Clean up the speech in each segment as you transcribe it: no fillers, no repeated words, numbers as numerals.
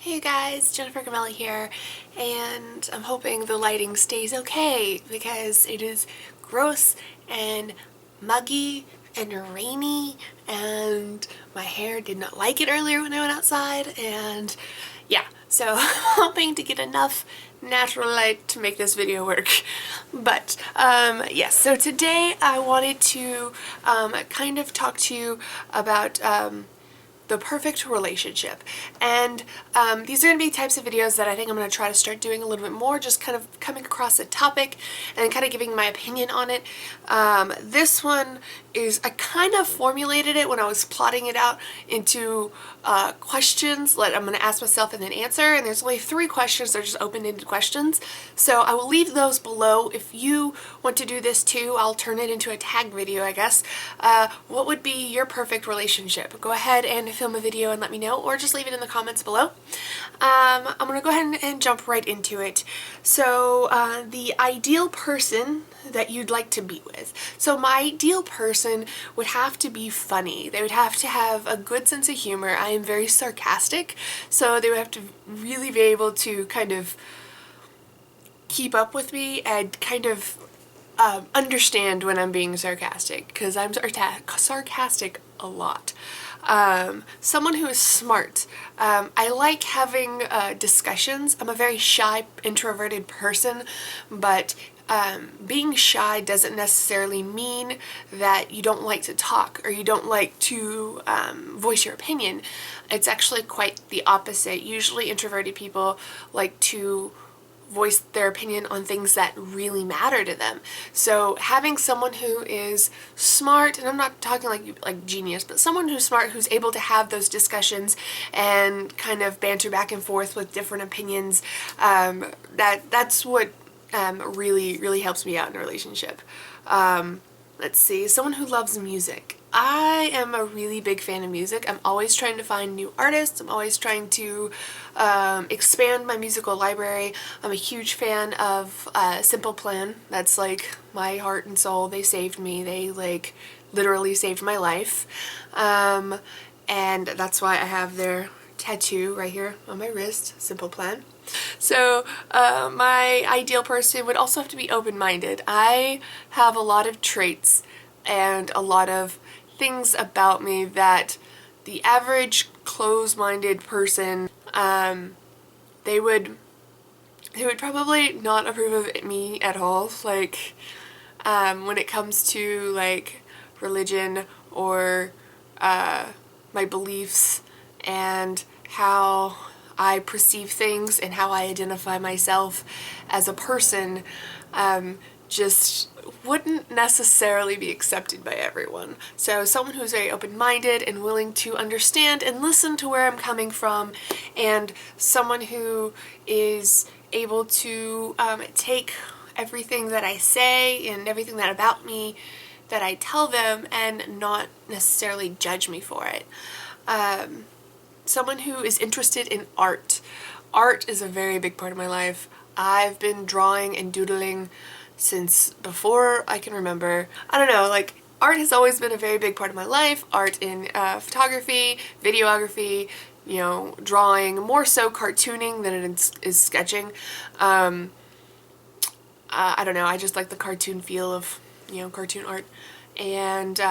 Hey guys, Jennifer Gamelli here, and I'm hoping the lighting stays okay because it is gross and muggy and rainy, and my hair did not like it earlier when I went outside, and yeah, so I'm hoping to get enough natural light to make this video work. But yes, so today I wanted to kind of talk to you about the perfect relationship. And these are going to be types of videos that I think I'm going to try to start doing a little bit more, just kind of coming across a topic and kind of giving my opinion on it. This one is, I kind of formulated it when I was plotting it out into questions that I'm going to ask myself and then answer, and there's only 3 questions. They're just open-ended questions, so I will leave those below. If you want to do this too, I'll turn it into a tag video, I guess. What would be your perfect relationship? Go ahead and film a video and let me know, or just leave it in the comments below. I'm going to go ahead and jump right into it. So the ideal person that you'd like to be with. So my ideal person would have to be funny. They would have to have a good sense of humor. I am very sarcastic, so they would have to really be able to kind of keep up with me and kind of understand when I'm being sarcastic, because I'm sarcastic a lot. Someone who is smart. I like having discussions. I'm a very shy, introverted person, but being shy doesn't necessarily mean that you don't like to talk or you don't like to voice your opinion. It's actually quite the opposite. Usually introverted people like to voice their opinion on things that really matter to them. So having someone who is smart, and I'm not talking like genius, but someone who's smart, who's able to have those discussions and kind of banter back and forth with different opinions, that's what really helps me out in a relationship. Let's see, someone who loves music. I am a really big fan of music. I'm always trying to find new artists. I'm always trying to expand my musical library. I'm a huge fan of Simple Plan. That's like my heart and soul. They saved me. They like literally saved my life. And that's why I have their tattoo right here on my wrist, Simple Plan. So my ideal person would also have to be open-minded. I have a lot of traits and a lot of things about me that the average closed-minded person, they would probably not approve of me at all. Like when it comes to like religion or my beliefs and how I perceive things and how I identify myself as a person, just wouldn't necessarily be accepted by everyone. So someone who's very open-minded and willing to understand and listen to where I'm coming from, and someone who is able to take everything that I say and everything that about me that I tell them and not necessarily judge me for it. Someone who is interested in art. Art is a very big part of my life. I've been drawing and doodling since before I can remember. I don't know, like art has always been a very big part of my life. Art in photography, videography, you know, drawing, more so cartooning than it is sketching. I don't know, I just like the cartoon feel of, you know, cartoon art. And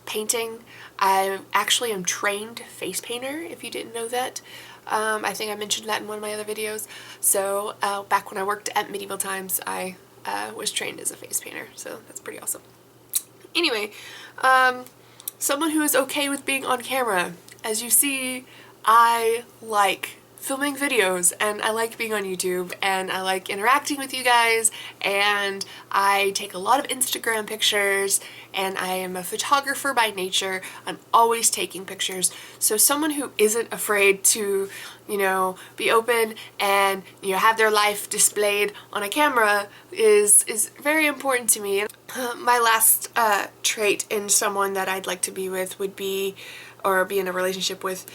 painting. I actually am trained face painter, if you didn't know that. I think I mentioned that in one of my other videos. So back when I worked at Medieval Times, I was trained as a face painter, so that's pretty awesome. Anyway, someone who is okay with being on camera. As you see, I like filming videos and I like being on YouTube and I like interacting with you guys, and I take a lot of Instagram pictures, and I am a photographer by nature. I'm always taking pictures. So someone who isn't afraid to, you know, be open and, you know, have their life displayed on a camera is very important to me. My last trait in someone that I'd like to be with would be, or be in a relationship with,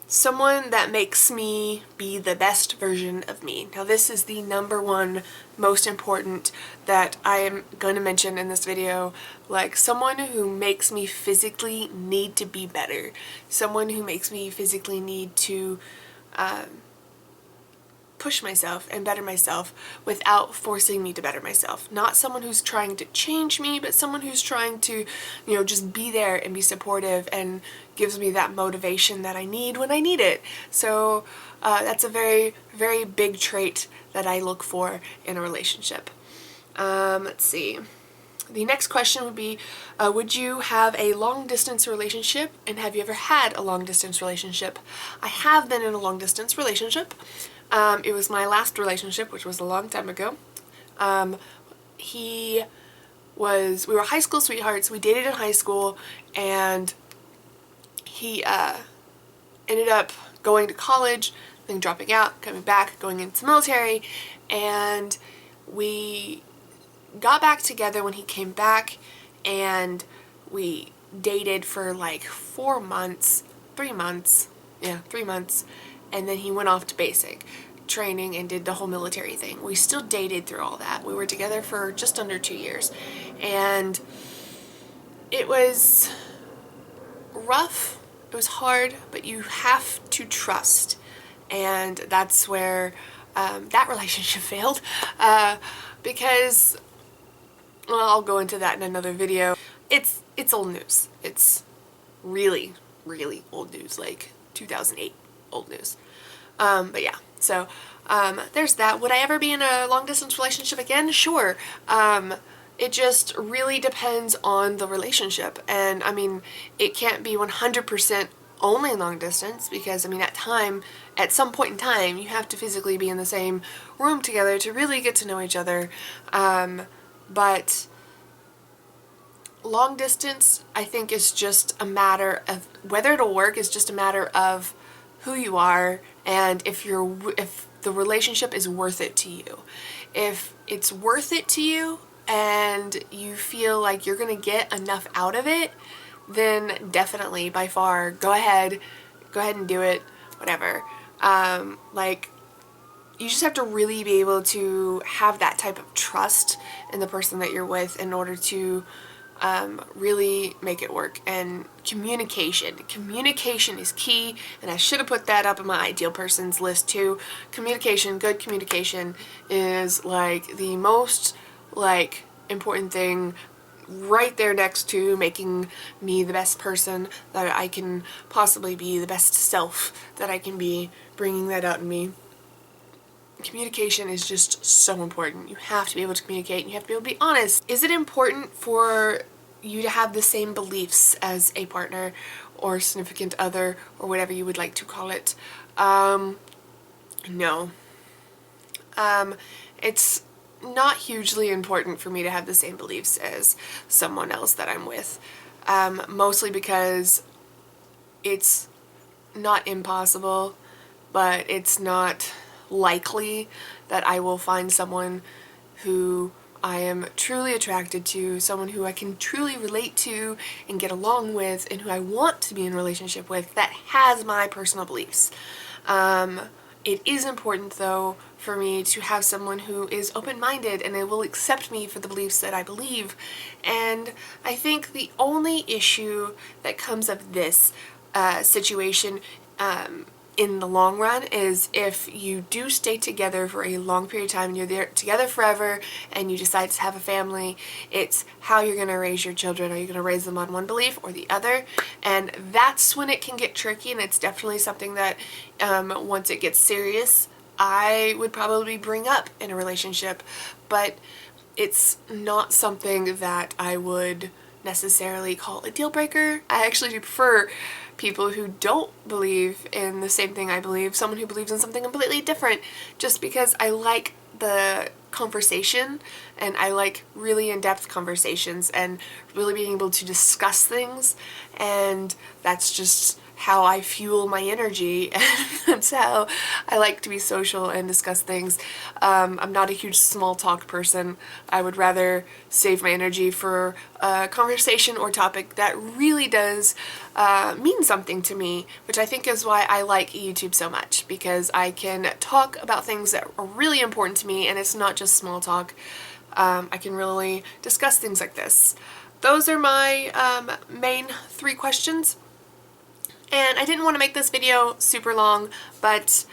someone that makes me be the best version of me. Now this is the #1 most important that I am going to mention in this video. Like someone who makes me physically need to be better. Someone who makes me physically need to push myself and better myself without forcing me to better myself. Not someone who's trying to change me, but someone who's trying to, just be there and be supportive and gives me that motivation that I need when I need it. So that's a very, very big trait that I look for in a relationship. Let's see. The next question would be, would you have a long-distance relationship, and have you ever had a long-distance relationship? I have been in a long-distance relationship. It was my last relationship, which was a long time ago. We were high school sweethearts. We dated in high school, and he ended up going to college, then dropping out, coming back, going into the military, and we got back together when he came back, and we dated for like 3 months, and then he went off to basic training and did the whole military thing. We still dated through all that. We were together for just under 2 years, and it was rough, it was hard, but you have to trust, and that's where that relationship failed, because, well, I'll go into that in another video. It's old news. It's really, really old news, like 2008 old news. But yeah, so there's that. Would I ever be in a long-distance relationship again? Sure. It just really depends on the relationship, and I mean, it can't be 100% only long distance, because I mean, at some point in time, you have to physically be in the same room together to really get to know each other. But long distance, I think, is just a matter of whether it'll work. Is just a matter of who you are, and if the relationship is worth it to you. If it's worth it to you and you feel like you're gonna get enough out of it, then definitely, by far, go ahead and do it, whatever. Like, you just have to really be able to have that type of trust in the person that you're with in order to really make it work. And communication is key, and I should have put that up in my ideal persons list too. Good communication is like the most important thing, right there next to making me the best person that I can possibly be, the best self that I can be, bringing that out in me. Communication is just so important. You have to be able to communicate, and you have to be able to be honest. Is it important for you to have the same beliefs as a partner or significant other, or whatever you would like to call it? No. It's not hugely important for me to have the same beliefs as someone else that I'm with, mostly because it's not impossible, but it's not likely that I will find someone who I am truly attracted to, someone who I can truly relate to and get along with, and who I want to be in a relationship with, that has my personal beliefs. It is important, though, for me to have someone who is open-minded and they will accept me for the beliefs that I believe. And I think the only issue that comes of this situation in the long run is if you do stay together for a long period of time and you're there together forever and you decide to have a family, it's how you're going to raise your children. Are you going to raise them on one belief or the other? And that's when it can get tricky, and it's definitely something that once it gets serious, I would probably bring up in a relationship, but it's not something that I would necessarily call a deal breaker. I actually do prefer people who don't believe in the same thing I believe, someone who believes in something completely different, just because I like the conversation, and I like really in-depth conversations and really being able to discuss things, and that's just how I fuel my energy, and that's how I like to be social and discuss things. I'm not a huge small talk person. I would rather save my energy for a conversation or topic that really does mean something to me, which I think is why I like YouTube so much, because I can talk about things that are really important to me, and it's not just small talk. I can really discuss things like this. Those are my main 3 questions. And I didn't want to make this video super long, but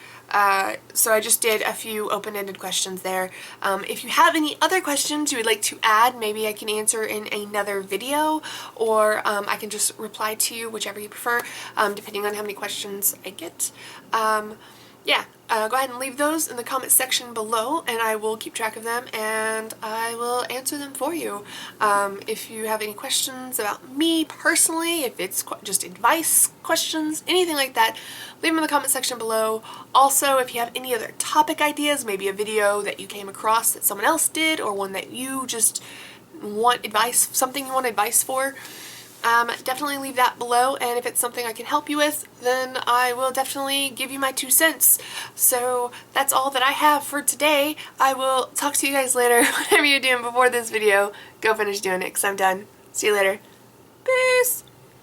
so I just did a few open-ended questions there. If you have any other questions you would like to add, maybe I can answer in another video, or I can just reply to you, whichever you prefer, depending on how many questions I get. Yeah, go ahead and leave those in the comment section below, and I will keep track of them and I will answer them for you. If you have any questions about me personally, if it's just advice questions, anything like that, leave them in the comment section below. Also, if you have any other topic ideas, maybe a video that you came across that someone else did, or one that you just want advice, something you want advice for, definitely leave that below, and if it's something I can help you with, then I will definitely give you my 2 cents. So that's all that I have for today. I will talk to you guys later. Whatever you're doing before this video, go finish doing it, because I'm done. See you later. Peace!